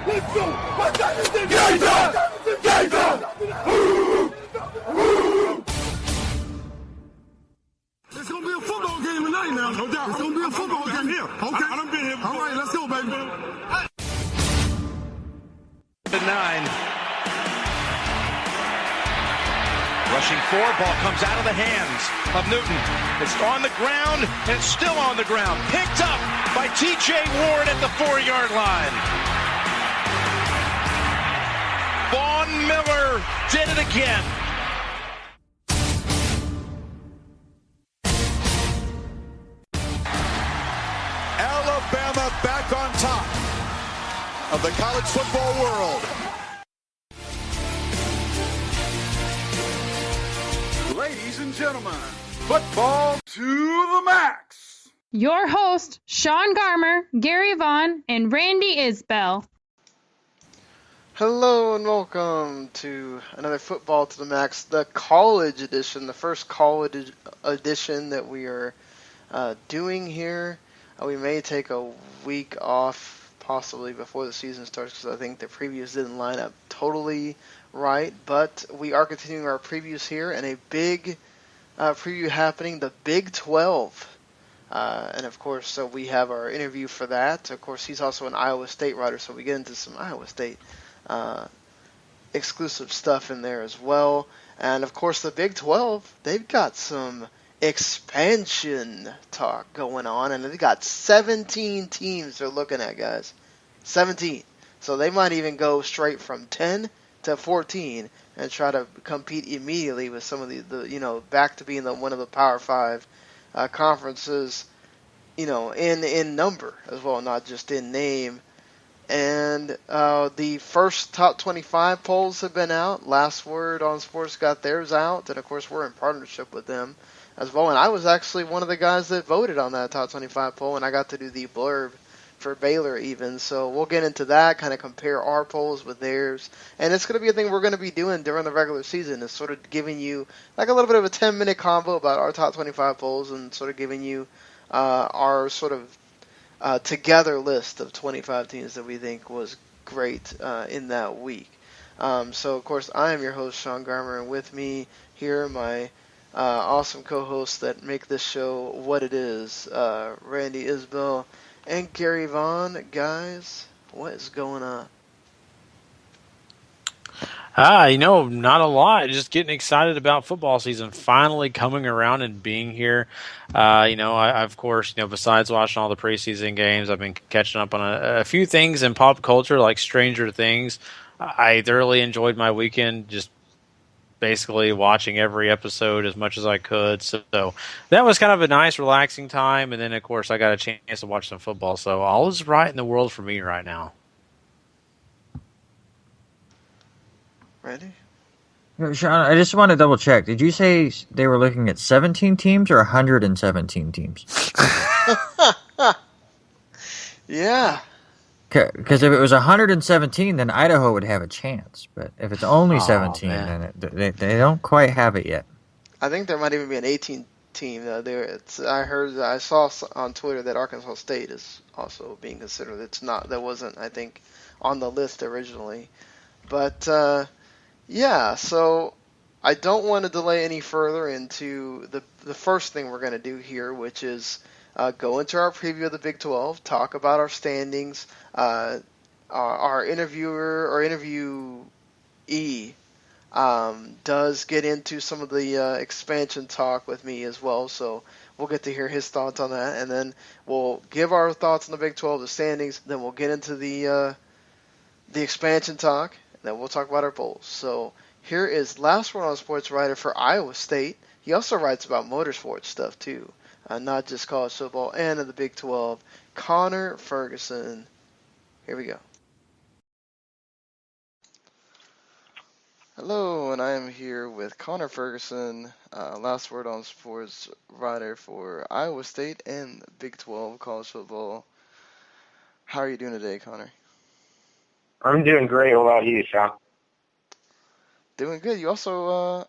Let's go! What's that? It's gonna be a football game tonight now. No doubt. It's gonna be a football game here. Okay. I done been here. All right, let's go, baby. 9. Rushing 4, ball comes out of the hands of Newton. It's on the ground, and it's still on the ground. Picked up by T.J. Ward at the 4-yard line. Vaughn Miller did it again. Alabama back on top of the college football world. Ladies and gentlemen, football to the max. Your host, Sean Garmer, Gary Vaughn, and Randy Isbell. Hello and welcome to another Football to the Max, the college edition, the first college edition that we are doing here. We may take a week off possibly before the season starts because I think the previews didn't line up totally right, but we are continuing our previews here, and a big preview happening, the Big 12. And of course, so we have our interview for that. Of course, he's also an Iowa State writer, so we get into some Iowa State exclusive stuff in there as well. And of course, the Big 12, they've got some expansion talk going on, and they've got 17 teams they're looking at, guys. 17. So they might even go straight from 10 to 14 and try to compete immediately with some of the back to being one of the Power 5 conferences, in number as well, not just in name. And the first top 25 polls have been out. Last Word on Sports got theirs out, and of course we're in partnership with them as well. And I was actually one of the guys that voted on that top 25 poll, and I got to do the blurb for Baylor even. So we'll get into that, kind of compare our polls with theirs. And it's going to be a thing we're going to be doing during the regular season, is sort of giving you like a little bit of a 10-minute combo about our top 25 polls and sort of giving you our sort of together list of 25 teams that we think was great in that week. So, of course, I am your host, Sean Garmer, and with me here, my awesome co-hosts that make this show what it is, Randy Isbell and Gary Vaughn. Guys, what is going on? Not a lot. Just getting excited about football season finally coming around and being here. I of course, besides watching all the preseason games, I've been catching up on a few things in pop culture, like Stranger Things. I thoroughly enjoyed my weekend, just basically watching every episode as much as I could. So that was kind of a nice, relaxing time. And then, of course, I got a chance to watch some football. So all is right in the world for me right now. Ready? Sean, I just want to double check. Did you say they were looking at 17 teams or 117 teams? Yeah. Because if it was 117, then Idaho would have a chance. But if it's only 17, then they don't quite have it yet. I think there might even be an 18 team. I saw on Twitter that Arkansas State is also being considered. It's not. That wasn't, I think, on the list originally. But yeah, so I don't want to delay any further into the first thing we're going to do here, which is go into our preview of the Big 12, talk about our standings. Our interviewer or interviewee does get into some of the expansion talk with me as well, so we'll get to hear his thoughts on that, and then we'll give our thoughts on the Big 12, the standings, then we'll get into the expansion talk, and then we'll talk about our polls. So here is Last Word on Sports writer for Iowa State. He also writes about motorsports stuff too, not just college football, and in the Big 12, Connor Ferguson. Here we go. Hello, and I am here with Connor Ferguson, Last Word on Sports writer for Iowa State and Big 12 college football. How are you doing today, Connor? I'm doing great. What about you, Sean? Doing good. You also,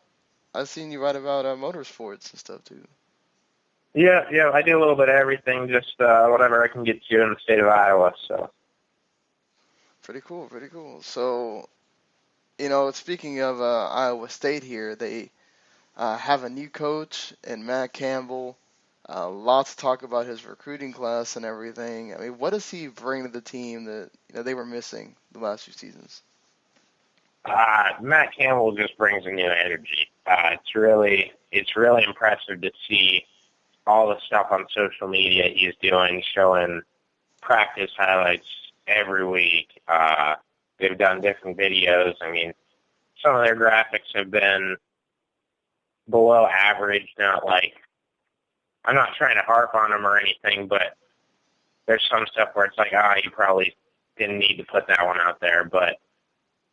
I've seen you write about motorsports and stuff too. Yeah, I do a little bit of everything, just whatever I can get to in the state of Iowa. So. Pretty cool, pretty cool. So, speaking of Iowa State here, they have a new coach in Matt Campbell. Lots to talk about his recruiting class and everything. I mean, what does he bring to the team that they were missing the last few seasons? Matt Campbell just brings a new energy. It's really impressive to see all the stuff on social media he's doing, showing practice highlights every week. They've done different videos. I mean, some of their graphics have been below average, not like, I'm not trying to harp on them or anything, but there's some stuff where it's like, you probably didn't need to put that one out there. But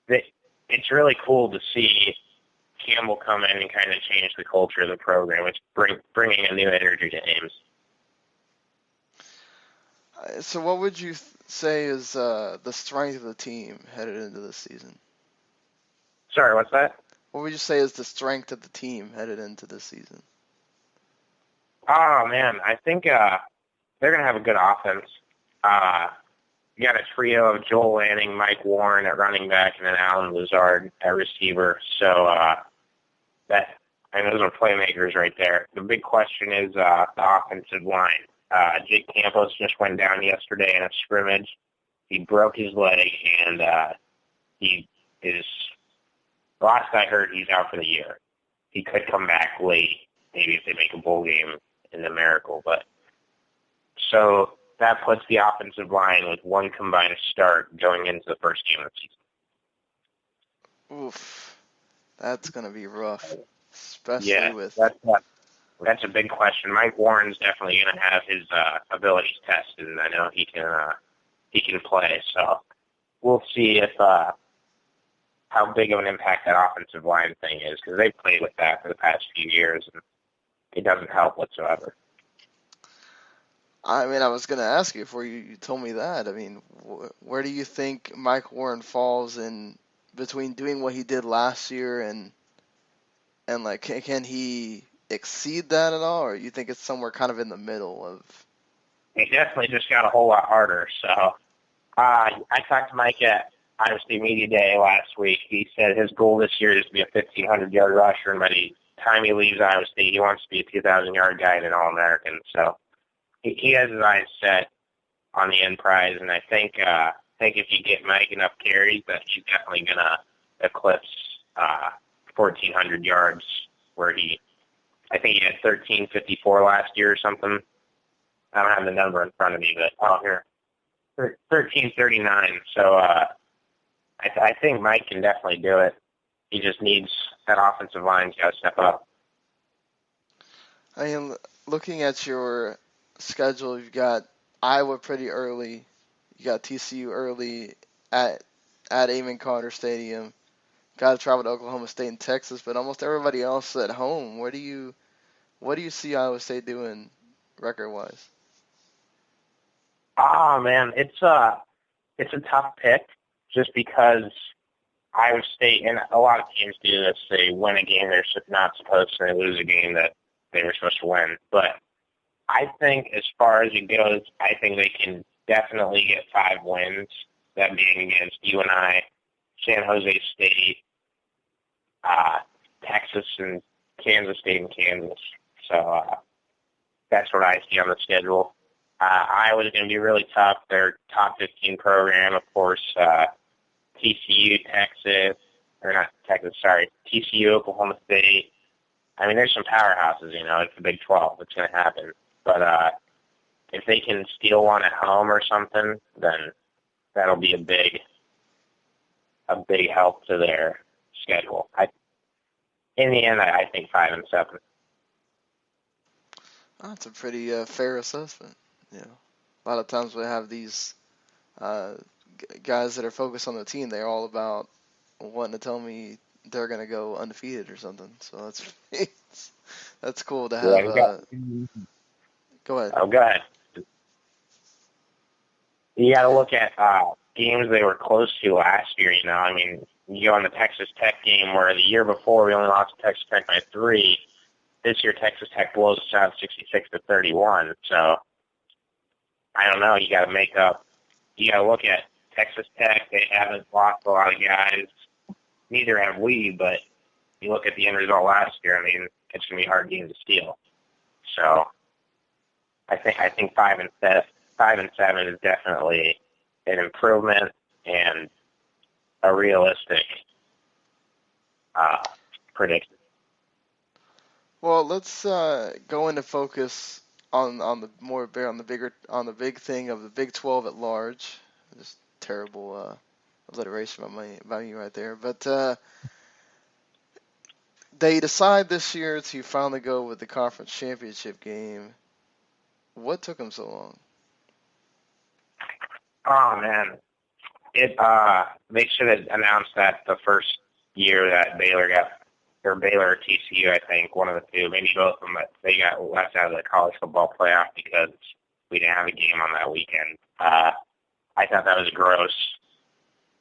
it's really cool to see Campbell come in and kind of change the culture of the program. It's bringing a new energy to Ames. So what would you say is the strength of the team headed into this season? Sorry, what's that? What would you say is the strength of the team headed into this season? Oh, man, I think they're going to have a good offense. You got a trio of Joel Lanning, Mike Warren at running back, and then Alan Lazard at receiver. So those are playmakers right there. The big question is the offensive line. Jake Campos just went down yesterday in a scrimmage. He broke his leg, and he is, last I heard, he's out for the year. He could come back late, maybe if they make a bowl game in the Miracle. But so that puts the offensive line with one combined start going into the first game of the season. Oof, that's going to be rough, especially with... That's a big question. Mike Warren's definitely going to have his abilities tested, and I know he can play. So we'll see if how big of an impact that offensive line thing is, because they've played with that for the past few years, and it doesn't help whatsoever. I mean, I was going to ask you before you told me that. I mean, where do you think Mike Warren falls in between doing what he did last year and like, can he exceed that at all, or you think it's somewhere kind of in the middle of? He definitely just got a whole lot harder. So I talked to Mike at Iowa State Media Day last week. He said his goal this year is to be a 1,500-yard rusher, and by the time he leaves Iowa State, he wants to be a 2,000-yard guy and an All-American. So he has his eyes set on the end prize, and I think if you get Mike enough carries, that he's definitely going to eclipse 1,400 yards, where I think he had 1,354 last year or something. I don't have the number in front of me, but here, 1,339. So I think Mike can definitely do it. He just needs that offensive line's got to step up. I mean, looking at your schedule, you've got Iowa pretty early. You got TCU early at Amon Carter Stadium. Got to travel to Oklahoma State and Texas, but almost everybody else at home. What do you see Iowa State doing record-wise? Man, it's a tough pick just because Iowa State, and a lot of teams do this, they win a game they're not supposed to, and they lose a game that they were supposed to win. But I think as far as it goes, I think they can definitely get 5 wins, that being against UNI, San Jose State, Texas, and Kansas State and Kansas. So that's what I see on the schedule. Iowa's going to be really tough. They're top 15 program, of course. TCU, TCU, Oklahoma State. I mean, there's some powerhouses, it's the Big 12. It's going to happen. But if they can steal one at home or something, then that'll be a big help to their schedule. In the end, I think 5 and 7. That's a pretty fair assessment. A lot of times we have these guys that are focused on the team. They're all about wanting to tell me they're going to go undefeated or something. So that's cool to have. Go ahead. Oh, go ahead. You got to look at games they were close to last year. I mean, you go on the Texas Tech game where the year before we only lost to Texas Tech by 3. This year Texas Tech blows us out 66-31. So I don't know. You got to make up. You got to look at Texas Tech, they haven't lost a lot of guys. Neither have we, but you look at the end result last year, I mean, it's going to be a hard game to steal. So I think 5 and 7 is definitely an improvement and a realistic prediction. Well, let's go into focus on the big thing of the Big 12 at large. Just terrible alliteration by me right there. But they decide this year to finally go with the conference championship game. What took them so long? Oh man, they should have announced that the first year that Baylor or TCU, I think, one of the two, maybe both of them, that they got left out of the college football playoff because we didn't have a game on that weekend. I thought that was gross.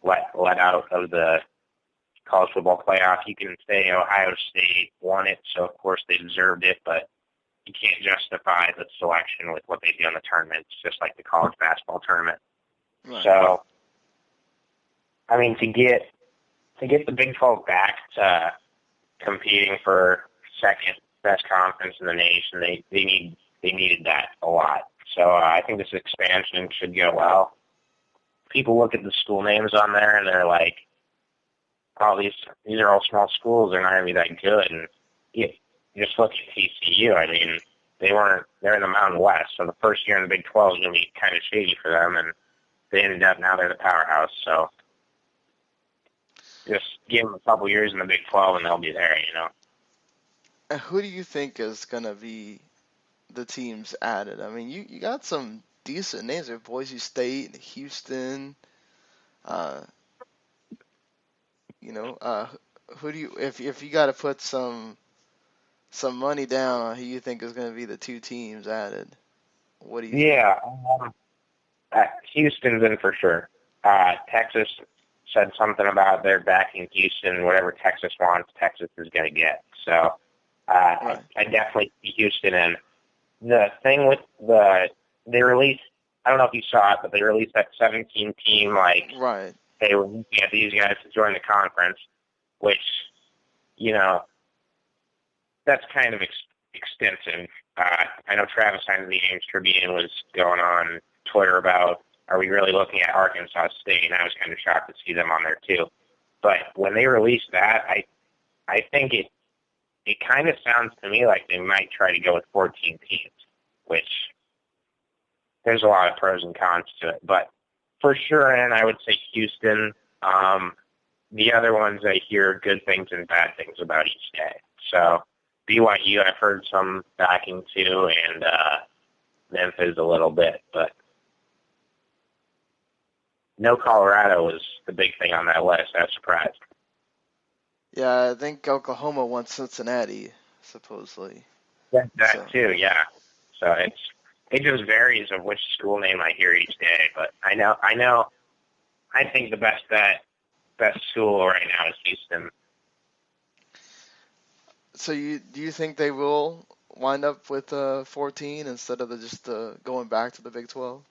Let out of the college football playoff. You can say Ohio State won it, so of course they deserved it, but you can't justify the selection with what they do in the tournament. It's just like the college basketball tournament. Right. So, I mean, to get the Big 12 back to competing for second best conference in the nation, they needed that a lot. So I think this expansion should go well. People look at the school names on there and they're like, "Oh, these are all small schools. They're not going to be that good." And you just look at TCU. I mean, they're in the Mountain West, so the first year in the Big 12 is going to be kind of shady for them, and they ended up, now they're the powerhouse. So just give them a couple years in the Big 12 and they'll be there, And who do you think is going to be the teams added? I mean, you got some decent names there. Boise State, Houston, who do you, if you got to put some money down on who you think is going to be the two teams added, what do you think? Houston's in for sure. Texas said something about they're backing Houston. Whatever Texas wants, Texas is going to get. So right. I definitely see Houston in. The thing with they released, I don't know if you saw it, but they released that 17 team, right. They were looking at these guys to join the conference, which, that's kind of extensive. I know Travis Hines of the Ames Tribune was going on Twitter about, are we really looking at Arkansas State? And I was kind of shocked to see them on there too. But when they released that, I think it kind of sounds to me like they might try to go with 14 teams, which there's a lot of pros and cons to it. But for sure, and I would say Houston. The other ones I hear good things and bad things about each day. So BYU, I've heard some backing too, and Memphis a little bit, but no Colorado was the big thing on that list. I was surprised. Yeah, I think Oklahoma wants Cincinnati, supposedly. That too, yeah. So it just varies of which school name I hear each day, but I think the best school right now is Houston. So do you think they will wind up with 14 instead of just going back to the Big 12?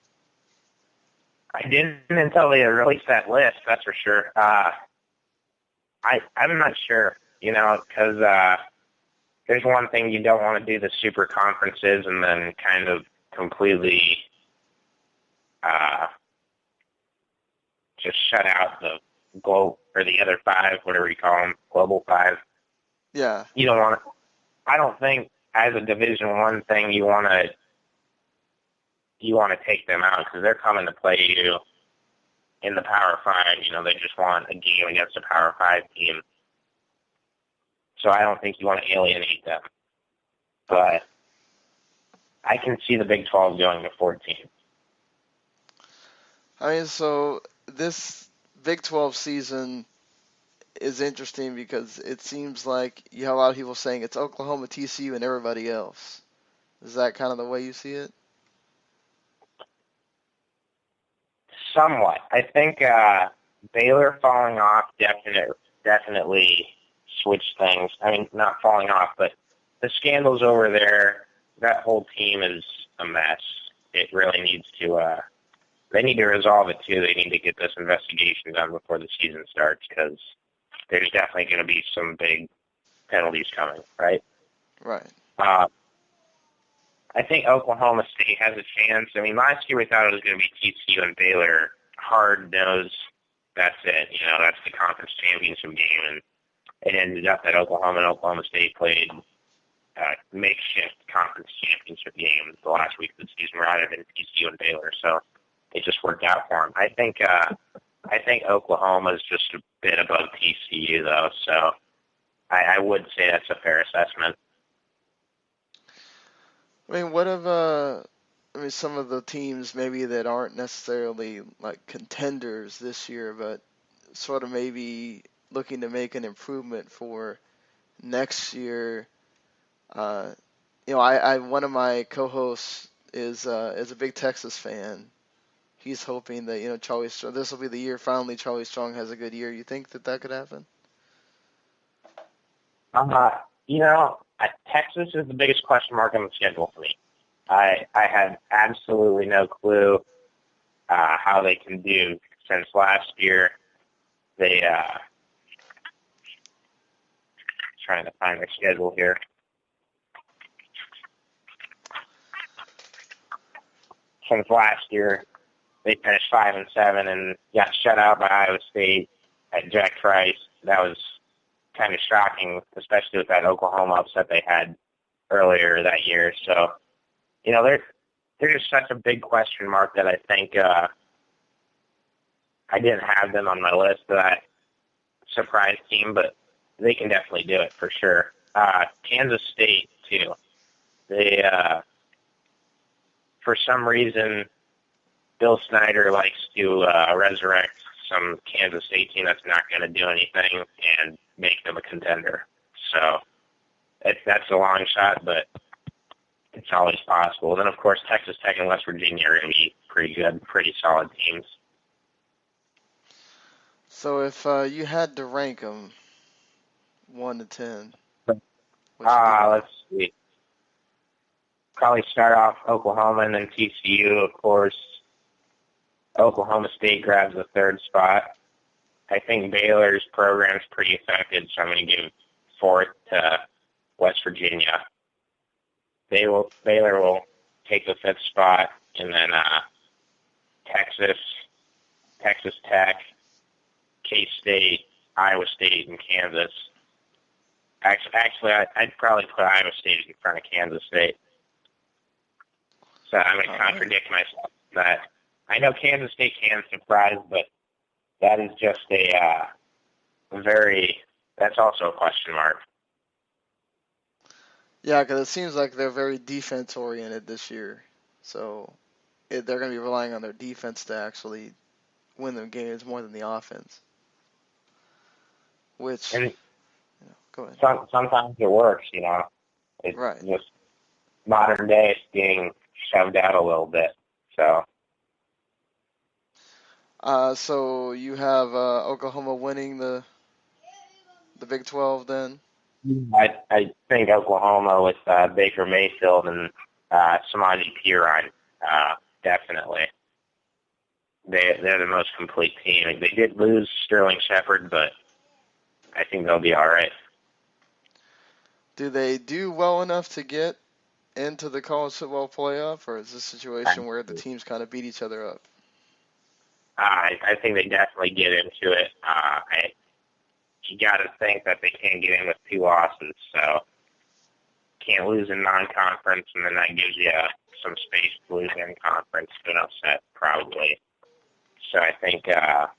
I didn't until they released that list, that's for sure. I'm not sure, because there's one thing you don't want to do, the super conferences, and then kind of completely just shut out the globe or the other five, whatever you call them, global five. Yeah. You don't want to. I don't think as a Division I thing you want to take them out because they're coming to play you in the Power 5. They just want a game against a Power 5 team. So I don't think you want to alienate them. But I can see the Big 12 going to 14. I mean, so this Big 12 season is interesting because it seems like you have a lot of people saying it's Oklahoma, TCU, and everybody else. Is that kind of the way you see it? Somewhat. I think Baylor falling off definitely switched things. I mean, not falling off, but the scandals over there, that whole team is a mess. It really needs to they need to resolve it too. They need to get this investigation done before the season starts because there's definitely going to be some big penalties coming, right? Right. I think Oklahoma State has a chance. I mean, last year we thought it was going to be TCU and Baylor. Hard nose. That's it. That's the conference championship game, and it ended up that Oklahoma and Oklahoma State played makeshift conference championship game the last week of the season rather than TCU and Baylor. So it just worked out for them. I think Oklahoma is just a bit above TCU though, so I would say that's a fair assessment. I mean, what of some of the teams maybe that aren't necessarily like contenders this year, but sort of maybe looking to make an improvement for next year? One of my co-hosts is a big Texas fan. He's hoping that Charlie Strong. This will be the year finally Charlie Strong has a good year. You think that could happen? Texas is the biggest question mark on the schedule for me. I had absolutely no clue how they can do since last year. They trying to find their schedule here. Since last year, they finished 5-7 and got shut out by Iowa State at Jack Trice. That was kind of shocking, especially with that Oklahoma upset they had earlier that year. So, they're just such a big question mark that I think I didn't have them on my list of that surprise team, but they can definitely do it for sure. Kansas State, too. They, for some reason, Bill Snyder likes to resurrect some Kansas State team that's not going to do anything and make them a contender. So that's a long shot, but it's always possible. Then, of course, Texas Tech and West Virginia are going to be pretty good, pretty solid teams. So if you had to rank them 1 to 10, let's see. Probably start off Oklahoma and then TCU, of course. Oklahoma State grabs the third spot. I think Baylor's program's pretty affected, so I'm going to give fourth to West Virginia. Baylor will take the fifth spot, and then Texas Tech, K-State, Iowa State, and Kansas. Actually, I'd probably put Iowa State in front of Kansas State. So I'm going to contradict myself that I know Kansas State can surprise, but that is just that's also a question mark. Yeah, because it seems like they're very defense-oriented this year. So they're going to be relying on their defense to actually win the games more than the offense. Which, go ahead. Sometimes it works, It's right. Just modern day it's being shoved out a little bit. So you have Oklahoma winning the Big 12 then? I think Oklahoma with Baker Mayfield and Samaje Perine, definitely. They're the most complete team. They did lose Sterling Shepard, but I think they'll be all right. Do they do well enough to get into the college football playoff, or is this a situation where the teams kind of beat each other up? I think they definitely get into it. You got to think that they can't get in with 2 losses, so can't lose in non-conference, and then that gives you some space to lose in conference to an upset, probably. So I think that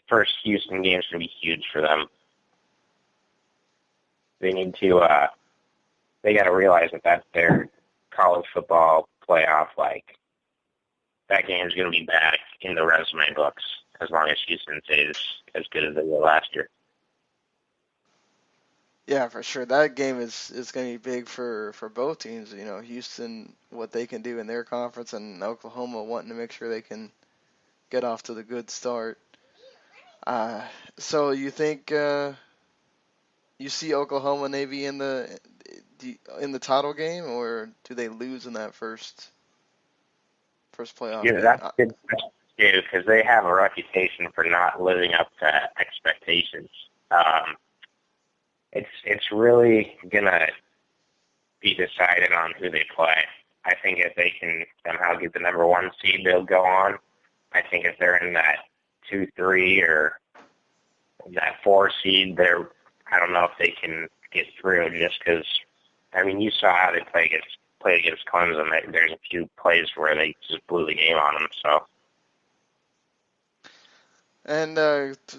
first Houston game is going to be huge for them. They need to, they got to realize that that's their college football playoff, that game is going to be back in the resume books as long as Houston stays as good as they were last year. Yeah, for sure. That game is going to be big for both teams. Houston, what they can do in their conference, and Oklahoma wanting to make sure they can get off to the good start. So you think you see Oklahoma maybe in the title game, or do they lose in that first First playoff Yeah, game. that's good because they have a reputation for not living up to expectations. It's really gonna be decided on who they play. I think if they can somehow get the number 1 seed, they'll go on. I think if they're in that 2-3 or that 4 seed, I don't know if they can get through just because. I mean, you saw how they played against Clemson. There's a few plays where they just blew the game on them. So. And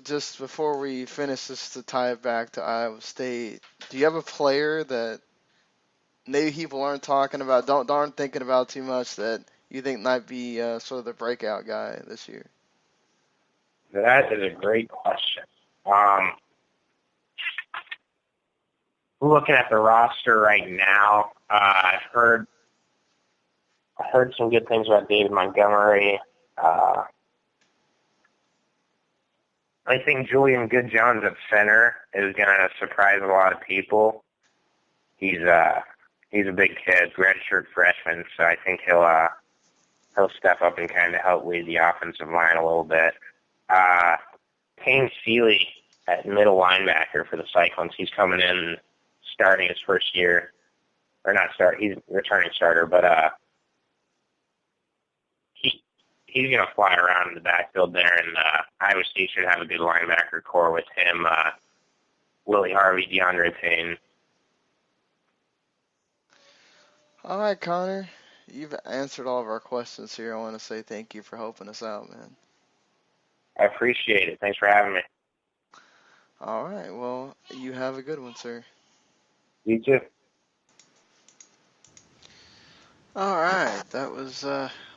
just before we finish this, to tie it back to Iowa State, do you have a player that maybe people aren't talking about, aren't thinking about too much, that you think might be sort of the breakout guy this year? That is a great question. Looking at the roster right now, I've heard some good things about David Montgomery. I think Julian Good-Jones at center is going to surprise a lot of people. He's a big kid, redshirt freshman, so I think he'll step up and kind of help lead the offensive line a little bit. Payne Seeley at middle linebacker for the Cyclones. He's coming in, starting his first year, or not start. He's returning starter, but he's going to fly around in the backfield there, and Iowa State should have a good linebacker core with him, Willie Harvey, DeAndre Payne. All right, Connor, you've answered all of our questions here. I want to say thank you for helping us out, man. I appreciate it. Thanks for having me. All right, well, you have a good one, sir. You too. All right, that was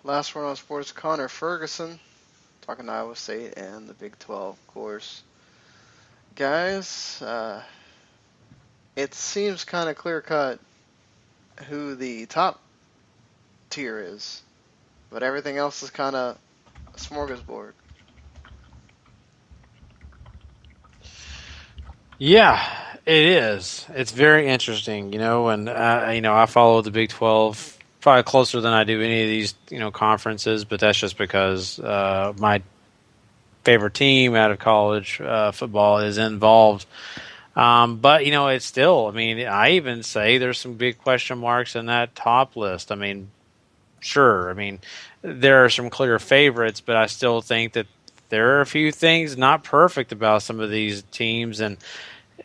Last Word on Sports, Connor Ferguson, talking Iowa State and the Big 12, of course. Guys, it seems kind of clear-cut who the top tier is, but everything else is kind of a smorgasbord. Yeah, it is. It's very interesting, and I follow the Big 12 probably closer than I do any of these, conferences, but that's just because my favorite team out of college football is involved. But, it's still, I even say there's some big question marks in that top list. Sure. There are some clear favorites, but I still think that there are a few things not perfect about some of these teams, and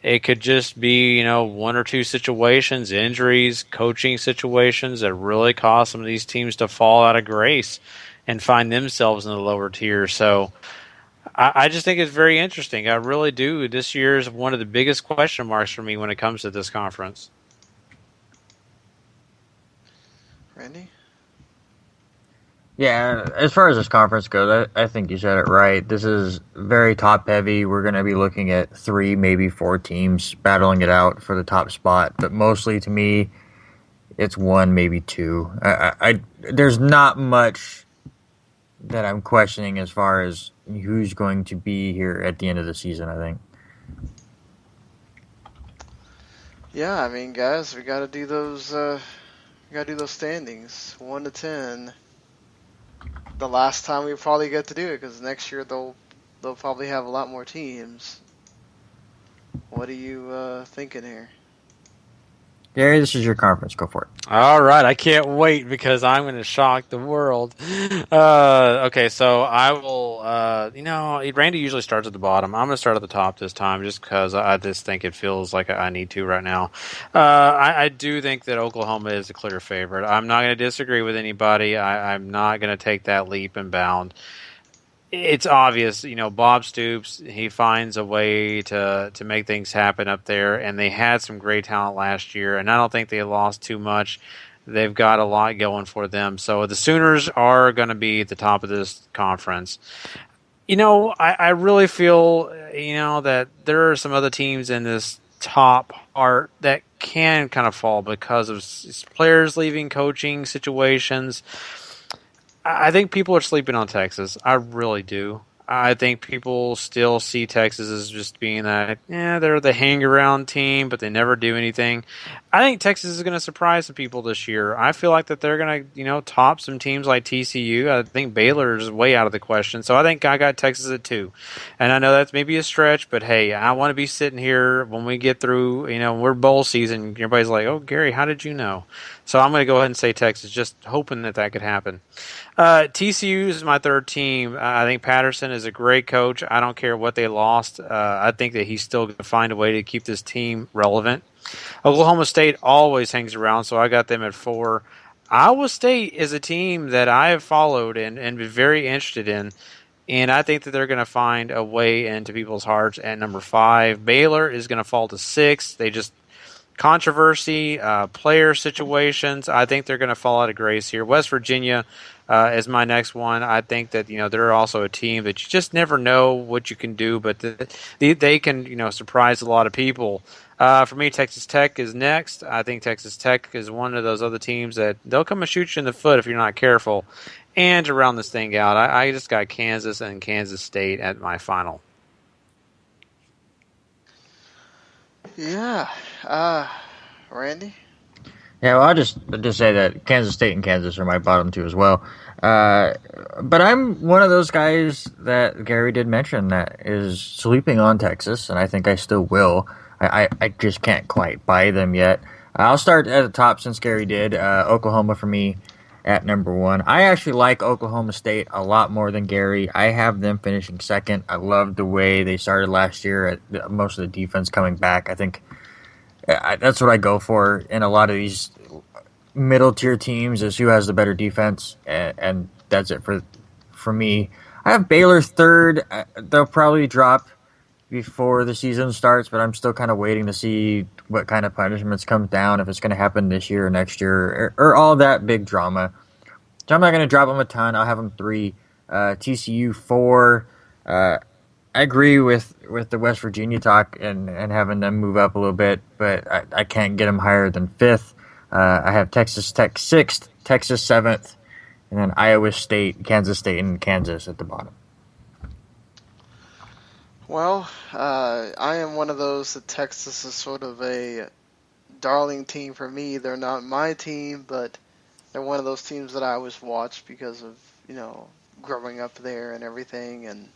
it could just be, one or two situations, injuries, coaching situations that really cause some of these teams to fall out of grace and find themselves in the lower tier. So I just think it's very interesting. I really do. This year is one of the biggest question marks for me when it comes to this conference. Randy? Yeah, as far as this conference goes, I think you said it right. This is very top-heavy. We're going to be looking at 3, maybe 4 teams battling it out for the top spot. But mostly, to me, it's 1, maybe 2. There's not much that I'm questioning as far as who's going to be here at the end of the season, I think. Yeah, guys, we got to do those. Standings, 1 to 10. The last time we probably get to do it, because next year they'll probably have a lot more teams. What are you thinking here? Gary, this is your conference. Go for it. All right. I can't wait because I'm going to shock the world. Okay, so I will, Randy usually starts at the bottom. I'm going to start at the top this time just because I just think it feels like I need to right now. I do think that Oklahoma is a clear favorite. I'm not going to disagree with anybody. I'm not going to take that leap and bound. It's obvious, Bob Stoops, he finds a way to make things happen up there, and they had some great talent last year, and I don't think they lost too much. They've got a lot going for them. So the Sooners are going to be at the top of this conference. I really feel, that there are some other teams in this top part that can kind of fall because of players leaving, coaching situations. I think people are sleeping on Texas. I really do. I think people still see Texas as just being that, they're the hang-around team, but they never do anything. I think Texas is going to surprise some people this year. I feel like that they're going to, top some teams like TCU. I think Baylor is way out of the question. So I think I got Texas at 2. And I know that's maybe a stretch, but hey, I want to be sitting here when we get through, we're bowl season. Everybody's like, oh, Gary, how did you know? So I'm going to go ahead and say Texas, just hoping that could happen. TCU is my third team. I think Patterson is a great coach. I don't care what they lost. I think that he's still going to find a way to keep this team relevant. Oklahoma State always hangs around, so I got them at 4. Iowa State is a team that I have followed and been very interested in, and I think that they're going to find a way into people's hearts at number 5. Baylor is going to fall to 6. They just controversy, player situations. I think they're going to fall out of grace here. West Virginia is my next one. I think that they're also a team that you just never know what you can do, but they can surprise a lot of people. For me, Texas Tech is next. I think Texas Tech is one of those other teams that they'll come and shoot you in the foot if you're not careful. And to round this thing out, I just got Kansas and Kansas State at my final. Yeah. Randy? Yeah, well, I'll just say that Kansas State and Kansas are my bottom 2 as well. But I'm one of those guys that Gary did mention that is sleeping on Texas, and I think I still will. I just can't quite buy them yet. I'll start at the top since Gary did. Oklahoma for me at number 1. I actually like Oklahoma State a lot more than Gary. I have them finishing second. I loved the way they started last year, most of the defense coming back. I think that's what I go for in a lot of these middle-tier teams is who has the better defense, and that's it for me. I have Baylor third. They'll probably drop before the season starts, but I'm still kind of waiting to see what kind of punishments come down, if it's going to happen this year or next year, or all that big drama. So I'm not going to drop them a ton. I'll have them 3. TCU 4. I agree with the West Virginia talk and having them move up a little bit, but I can't get them higher than 5th. I have Texas Tech 6th, Texas 7th, and then Iowa State, Kansas State, and Kansas at the bottom. Well, I am one of those that Texas is sort of a darling team for me. They're not my team, but they're one of those teams that I always watch because of, growing up there and everything. And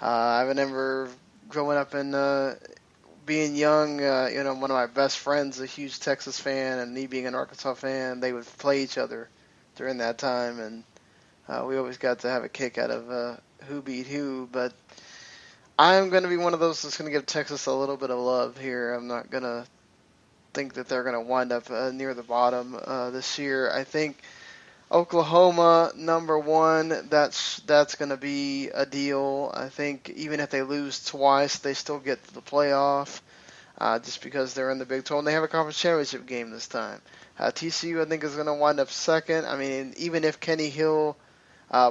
I remember growing up and being young, one of my best friends, a huge Texas fan, and me being an Arkansas fan, they would play each other during that time. And we always got to have a kick out of who beat who, but I'm going to be one of those that's going to give Texas a little bit of love here. I'm not going to think that they're going to wind up near the bottom this year. I think Oklahoma, number 1, that's going to be a deal. I think even if they lose twice, they still get to the playoff just because they're in the Big 12. And they have a conference championship game this time. TCU, I think, is going to wind up second. I mean, even if Kenny Hill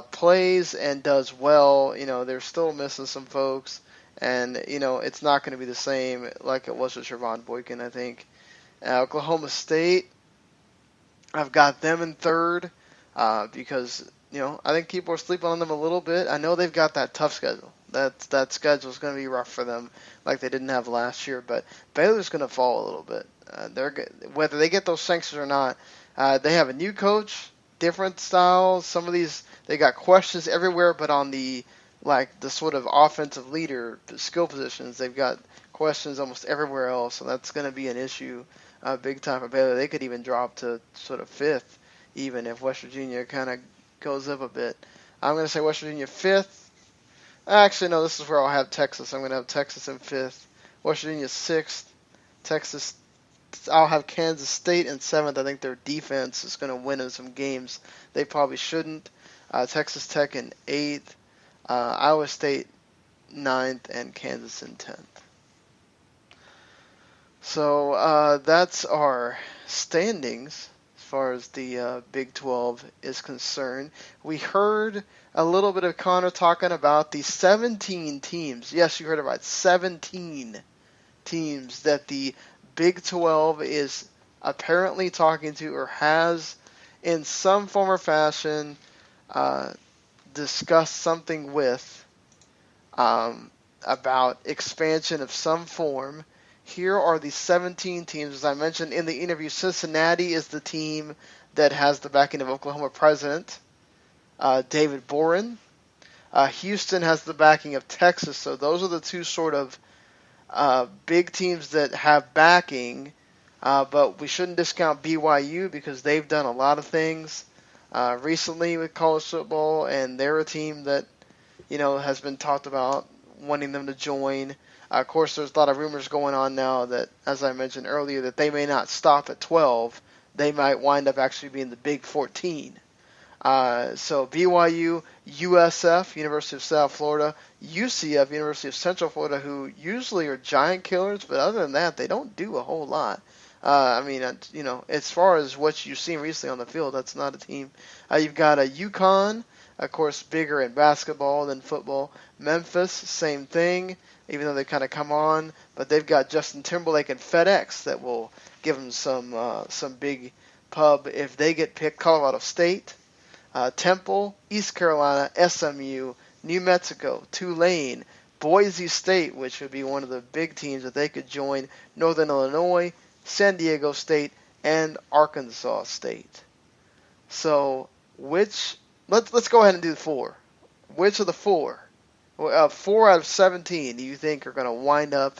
plays and does well, they're still missing some folks, and it's not going to be the same like it was with Trevon Boykin. I think Oklahoma State, I've got them in 3rd because I think people are sleeping on them a little bit. I know they've got that tough schedule. That schedule is going to be rough for them, like they didn't have last year. But Baylor's going to fall a little bit. Whether they get those sanctions or not, they have a new coach, different styles. Some of these, they got questions everywhere, but on the sort of offensive leader skill positions, they've got questions almost everywhere else, and that's going to be an issue big time for Baylor. They could even drop to sort of 5th, even if West Virginia kind of goes up a bit. I'm going to say West Virginia 5th. Actually, no, this is where I'll have Texas. I'm going to have Texas in 5th. West Virginia 6th. Texas, I'll have Kansas State in 7th. I think their defense is going to win in some games they probably shouldn't. Texas Tech in 8th. Iowa State 9th, and Kansas in 10th. So that's our standings as far as the Big 12 is concerned. We heard a little bit of Connor talking about the 17 teams. Yes, you heard about 17 teams that the Big 12 is apparently talking to or has in some form or fashion discussed something with about expansion of some form. Here are the 17 teams. As I mentioned in the interview, Cincinnati is the team that has the backing of Oklahoma president David Boren. Houston has the backing of Texas. So those are the two sort of big teams that have backing. But we shouldn't discount BYU because they've done a lot of things recently with college football, and they're a team that has been talked about wanting them to join. Of course, there's a lot of rumors going on now that, as I mentioned earlier, that they may not stop at 12. They might wind up actually being the Big 14. So BYU, USF, University of South Florida, UCF, University of Central Florida, who usually are giant killers, but other than that, they don't do a whole lot. As far as what you've seen recently on the field, that's not a team. You've got a UConn, of course, bigger in basketball than football. Memphis, same thing, even though they kind of come on, but they've got Justin Timberlake and FedEx that will give them some big pub if they get picked. Colorado State, Temple, East Carolina, SMU, New Mexico, Tulane, Boise State, which would be one of the big teams that they could join, Northern Illinois, San Diego State, and Arkansas State. So, let's go ahead and do 4. Which of the 4? 4 out of 17 do you think are going to wind up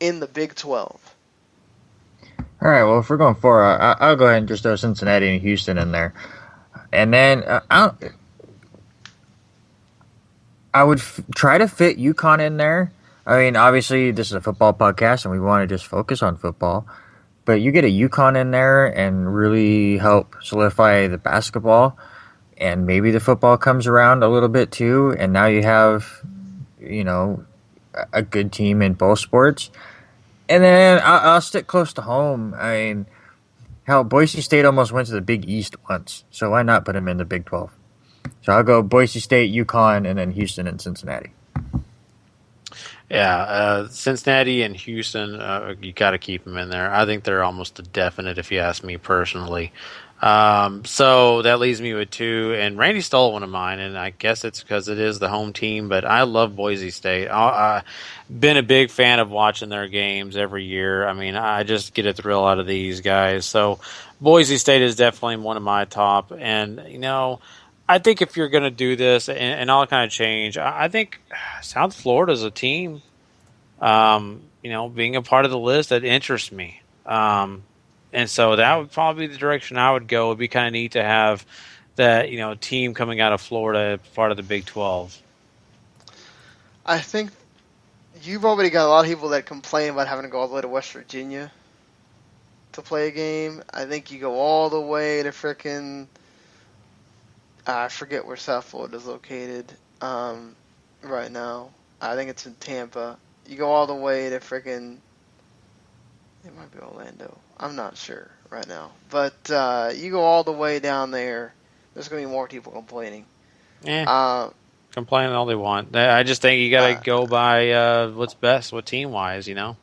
in the Big 12? All right, well, if we're going 4, I'll go ahead and just throw Cincinnati and Houston in there. And then I would try to fit UConn in there. I mean, obviously, this is a football podcast, and we want to just focus on football. But you get a UConn in there and really help solidify the basketball, and maybe the football comes around a little bit too, and now you have, a good team in both sports. And then I'll stick close to home. I mean, hell, Boise State almost went to the Big East once, so why not put them in the Big 12? So I'll go Boise State, UConn, and then Houston and Cincinnati. Yeah, Cincinnati and Houston, you got to keep them in there. I think they're almost a definite, if you ask me personally. So that leaves me with 2, and Randy stole one of mine, and I guess it's because it is the home team, but I love Boise State. I've been a big fan of watching their games every year. I mean, I just get a thrill out of these guys. So Boise State is definitely one of my top, and, I think if you're going to do this, and I'll kind of change, I think South Florida is a team, being a part of the list that interests me. And so that would probably be the direction I would go. It would be kind of neat to have that, team coming out of Florida, part of the Big 12. I think you've already got a lot of people that complain about having to go all the way to West Virginia to play a game. I think you go all the way to frickin', I forget where South Florida is located right now. I think it's in Tampa. You go all the way to frickin', it might be Orlando. I'm not sure right now. But you go all the way down there, there's going to be more people complaining. Complain all they want. I just think you got to go by what's best, what team-wise, I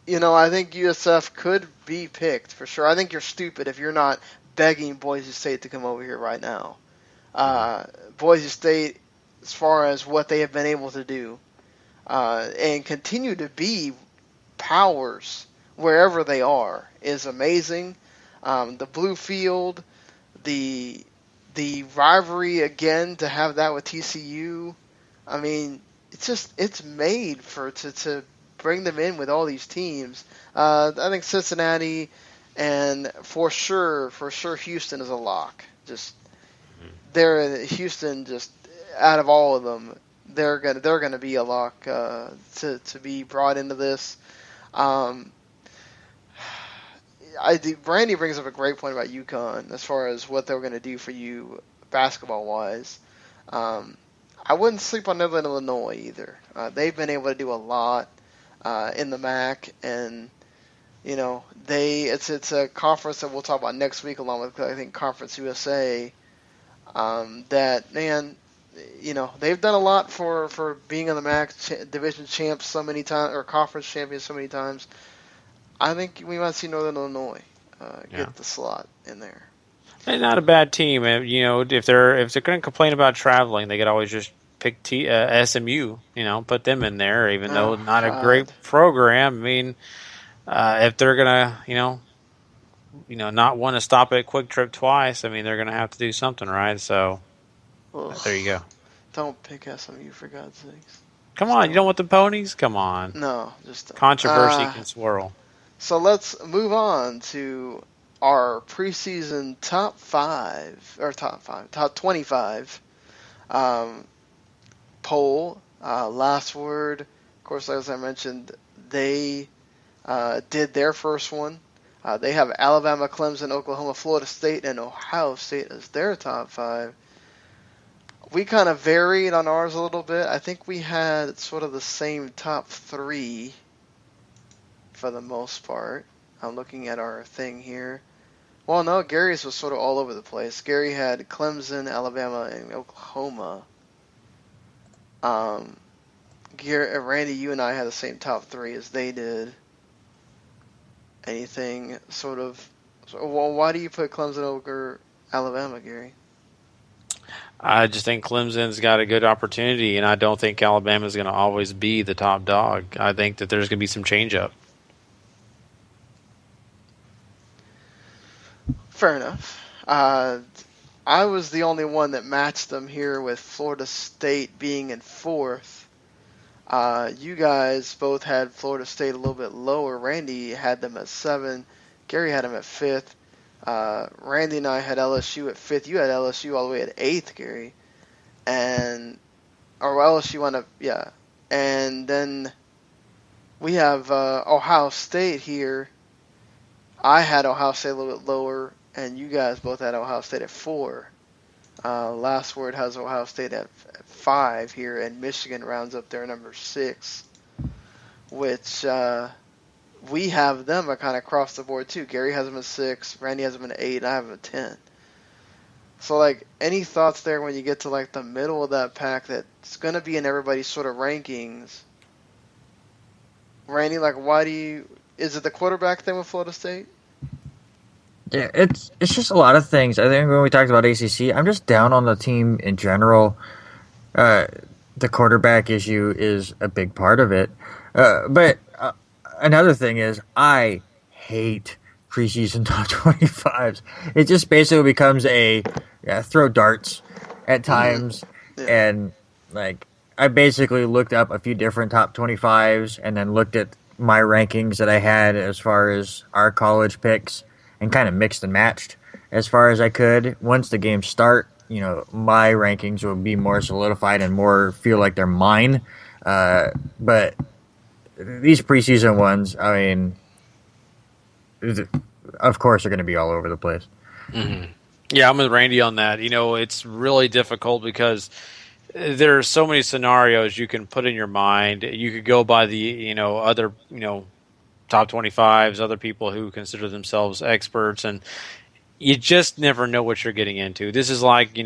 think USF could be picked for sure. I think you're stupid if you're not begging Boise State to come over here right now. Boise State, as far as what they have been able to do, and continue to be powers wherever they are, is amazing. The blue field, the rivalry again, to have that with TCU. I mean, it's made to bring them in with all these teams. I think Cincinnati and for sure Houston is a lock. Houston, just out of all of them, they're gonna be a lock to be brought into this. Brandy brings up a great point about UConn as far as what they're going to do for you basketball-wise. I wouldn't sleep on Northern Illinois either. They've been able to do a lot in the MAC, and it's a conference that we'll talk about next week, along with I think Conference USA. That man, they've done a lot for being in the MAC division champs so many times, or conference champions so many times. I think we might see Northern Illinois get the slot in there. And not a bad team. If they're going to complain about traveling, they could always just pick SMU. Put them in there, even though not God. a great program. I mean, if they're gonna, not want to stop at Quick Trip twice, I mean, they're gonna have to do something, right? So there you go. Don't pick SMU for God's sakes. Come on, you don't want the ponies? Come on. No, just controversy can swirl. So let's move on to our preseason top 25 poll. Last word, of course, as I mentioned, they did their first one. They have Alabama, Clemson, Oklahoma, Florida State, and Ohio State as their top 5. We kind of varied on ours a little bit. I think we had sort of the same top 3 for the most part. I'm looking at our thing here. Well, no, Gary's was sort of all over the place. Gary had Clemson, Alabama, and Oklahoma. Randy, you and I had the same top 3 as they did. Anything sort of... Well, why do you put Clemson over Alabama, Gary? I just think Clemson's got a good opportunity, and I don't think Alabama's going to always be the top dog. I think that there's going to be some change-up. Fair enough. I was the only one that matched them here with Florida State being in 4th. You guys both had Florida State a little bit lower. Randy had them at 7. Gary had them at 5th. Randy and I had LSU at 5th. You had LSU all the way at 8th, Gary. Or LSU went up, yeah. And then we have Ohio State here. I had Ohio State a little bit lower, and you guys both had Ohio State at 4. Last word has Ohio State at 5 here, and Michigan rounds up their number 6, which we have them kind of across the board too. Gary has them at 6, Randy has them at 8, and I have them at 10. So, any thoughts there when you get to, the middle of that pack that's going to be in everybody's sort of rankings? Randy, why do you... Is it the quarterback thing with Florida State? Yeah, it's just a lot of things. I think when we talked about ACC, I'm just down on the team in general. The quarterback issue is a big part of it. But another thing is I hate preseason top 25s. It just basically becomes a throw darts at times. Yeah. And, I basically looked up a few different top 25s and then looked at my rankings that I had as far as our college picks and kind of mixed and matched as far as I could. Once the games start, my rankings will be more solidified and more feel like they're mine. But these preseason ones, I mean, of course, are going to be all over the place. Mm-hmm. Yeah, I'm with Randy on that. It's really difficult because there are so many scenarios you can put in your mind. You could go by the, other, top 25s, other people who consider themselves experts, and you just never know what you're getting into. This is like,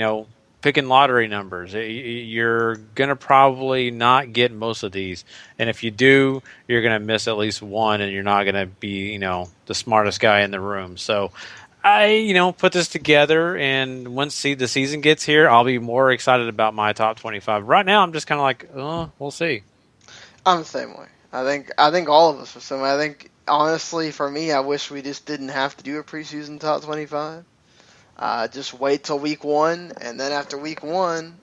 picking lottery numbers. You're going to probably not get most of these. And if you do, you're going to miss at least one, and you're not going to be, the smartest guy in the room. So I, put this together, and once the season gets here, I'll be more excited about my top 25. Right now, I'm just kind of like, we'll see. I'm the same way. I think all of us are similar. I think, honestly, for me, I wish we just didn't have to do a preseason top 25. Just wait till week 1, and then after week 1,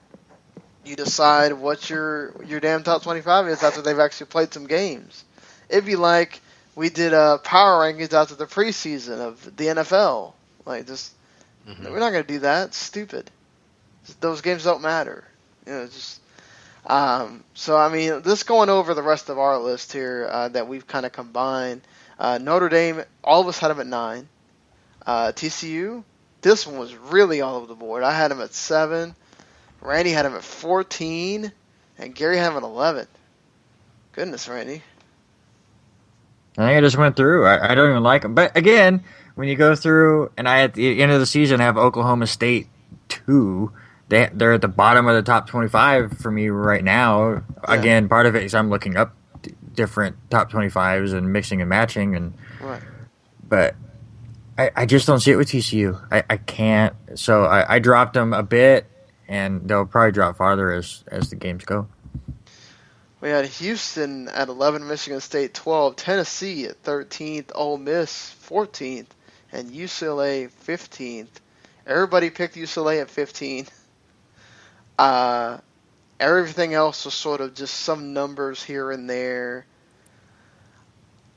you decide what your damn top 25 is after they've actually played some games. It'd be like we did power rankings after the preseason of the NFL. We're not going to do that. It's stupid. Those games don't matter. So, I mean, just going over the rest of our list here that we've kind of combined. Notre Dame, all of us had them at 9. TCU, this one was really all over the board. I had them at 7. Randy had them at 14. And Gary had them at 11. Goodness, Randy. I think I just went through. I don't even like them. But, again, when you go through, and I at the end of the season have Oklahoma State 2. They're at the bottom of the top 25 for me right now. Yeah. Again, part of it is I'm looking up different top 25s and mixing and matching. Right. But I just don't see it with TCU. I can't. So I dropped them a bit, and they'll probably drop farther as the games go. We had Houston at 11, Michigan State 12, Tennessee at 13th, Ole Miss 14th, and UCLA 15th. Everybody picked UCLA at 15. Everything else was sort of just some numbers here and there.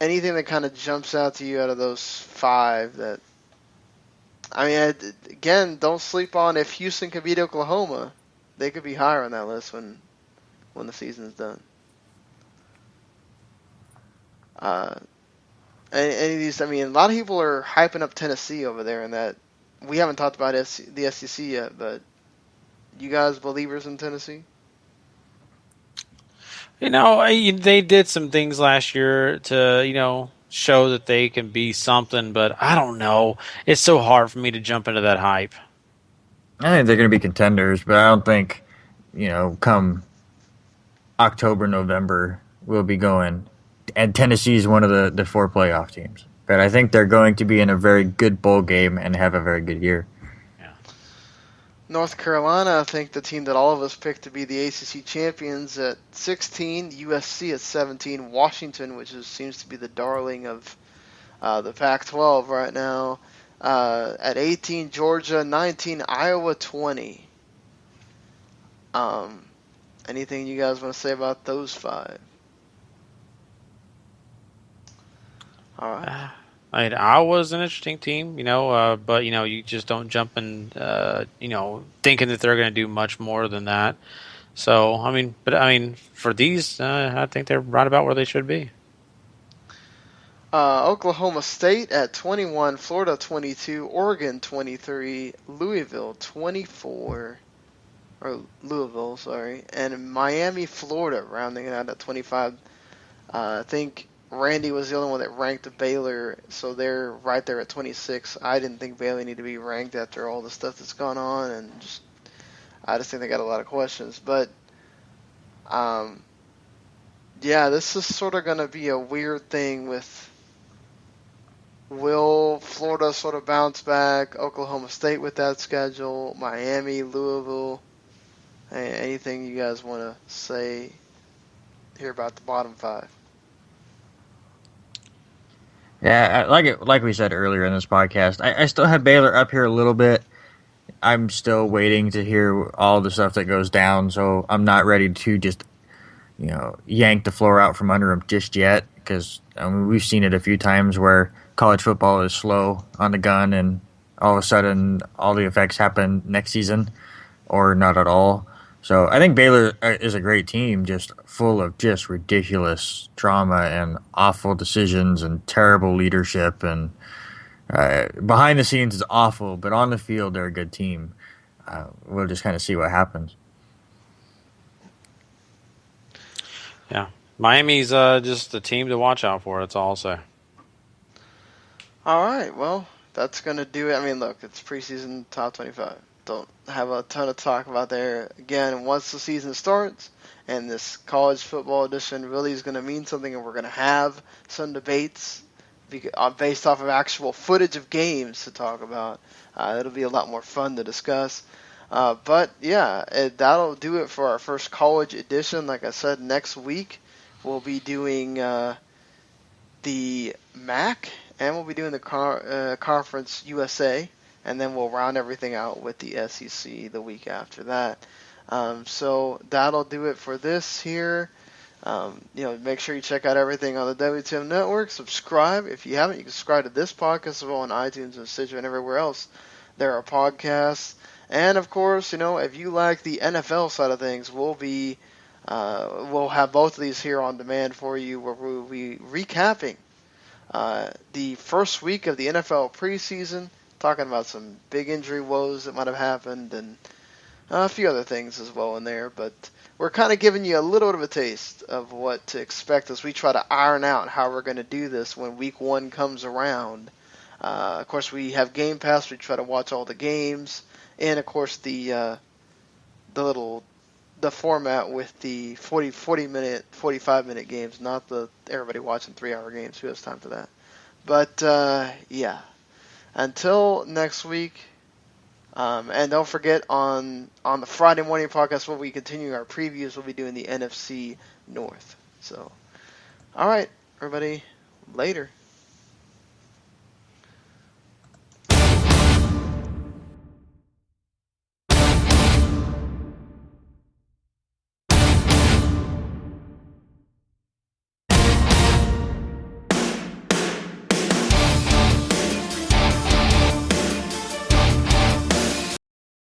Anything that kind of jumps out to you out of those 5 that... I mean, again, don't sleep on if Houston could beat Oklahoma. They could be higher on that list when the season's done. Any of these, I mean, a lot of people are hyping up Tennessee over there, and that we haven't talked about the SEC yet, but you guys believers in Tennessee? They did some things last year to, show that they can be something, but I don't know. It's so hard for me to jump into that hype. I think they're going to be contenders, but I don't think, come October, November, we'll be going. And Tennessee is one of the 4 playoff teams. But I think they're going to be in a very good bowl game and have a very good year. Yeah. North Carolina, I think the team that all of us picked to be the ACC champions at 16, USC at 17, Washington, which seems to be the darling of the Pac-12 right now, at 18, Georgia, 19, Iowa, 20. Anything you guys want to say about those 5? All right. Iowa's an interesting team, but you just don't jump in, thinking that they're going to do much more than that. So, for these, I think they're right about where they should be. Oklahoma State at 21, Florida 22, Oregon 23, Louisville 24, and Miami, Florida rounding it out at 25. I think Randy was the only one that ranked Baylor, so they're right there at 26. I didn't think Baylor needed to be ranked after all the stuff that's gone on, and I just think they got a lot of questions. But, this is sort of going to be a weird thing with, will Florida sort of bounce back, Oklahoma State with that schedule, Miami, Louisville, anything you guys want to say here about the bottom 5? Yeah, like we said earlier in this podcast, I still have Baylor up here a little bit. I'm still waiting to hear all the stuff that goes down, so I'm not ready to just, yank the floor out from under them just yet, because we've seen it a few times where college football is slow on the gun, and all of a sudden all the effects happen next season, or not at all. So I think Baylor is a great team, just full of just ridiculous drama and awful decisions and terrible leadership. And behind the scenes is awful, but on the field they're a good team. We'll just kind of see what happens. Yeah, Miami's just a team to watch out for. That's all I'll say. All right, well, that's going to do it. I mean, look, it's preseason top 25. Don't have a ton of talk about there. Again, once the season starts and this college football edition really is going to mean something, and we're going to have some debates based off of actual footage of games to talk about, it'll be a lot more fun to discuss. But yeah, that'll do it for our first college edition. Like I said, next week we'll be doing the MAC, and we'll be doing the Conference USA. And then we'll round everything out with the SEC the week after that. So that'll do it for this here. Make sure you check out everything on the WTM Network. Subscribe. If you haven't, you can subscribe to this podcast as well on iTunes and Stitcher and everywhere else there are podcasts. And, of course, if you like the NFL side of things, we'll have both of these here on demand for you, where we'll be recapping the first week of the NFL preseason, talking about some big injury woes that might have happened, and a few other things as well in there. But we're kind of giving you a little bit of a taste of what to expect as we try to iron out how we're going to do this when week 1 comes around. Of course, we have Game Pass. We try to watch all the games. And, of course, the format with the 40-minute, 45-minute games, not the everybody watching 3-hour games. Who has time for that? But, yeah. Until next week, And don't forget on the Friday morning podcast, when we continue our previews, we'll be doing the NFC North. So, all right, everybody, later.